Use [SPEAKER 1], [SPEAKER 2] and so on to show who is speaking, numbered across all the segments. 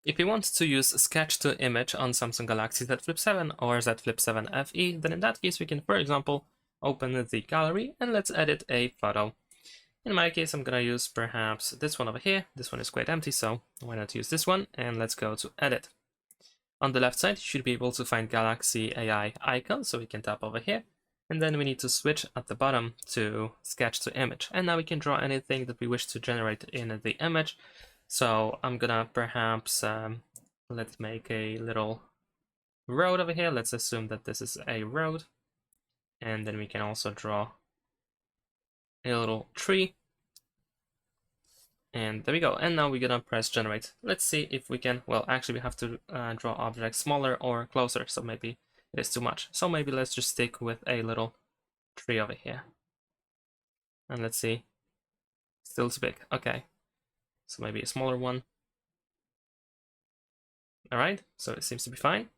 [SPEAKER 1] If you want to use Sketch to Image on Samsung Galaxy Z Flip 7 or Z Flip 7 FE, then in that case we can, for example, open the gallery and let's edit a photo. In my case, I'm gonna use perhaps this one over here. This one is quite empty, so why not use this one? And let's go to Edit. On the left side, you should be able to find Galaxy AI icon, so we can tap over here. And then we need to switch at the bottom to Sketch to Image. And now we can draw anything that we wish to generate in the image. So I'm gonna perhaps, let's make a little road over here. Let's assume that this is a road. And then we can also draw a little tree. And there we go. And now we're gonna press generate. Let's see if we can, well, actually we have to draw objects smaller or closer. So maybe it is too much. So maybe let's just stick with a little tree over here. And let's see. Still too big. Okay. So maybe a smaller one. All right. So it seems to be fine.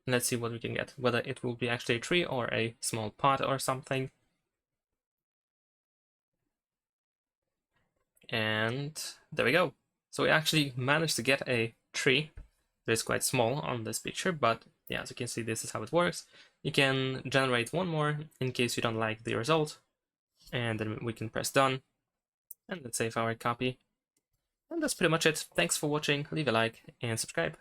[SPEAKER 1] Let's see what we can get. Whether it will be actually a tree or a small pot or something. And there we go. So we actually managed to get a tree that is quite small on this picture, but yeah, as you can see, this is how it works. You can generate one more in case you don't like the result, and then we can press done, and let's save our copy. And that's pretty much it. Thanks for watching, leave a like, and subscribe.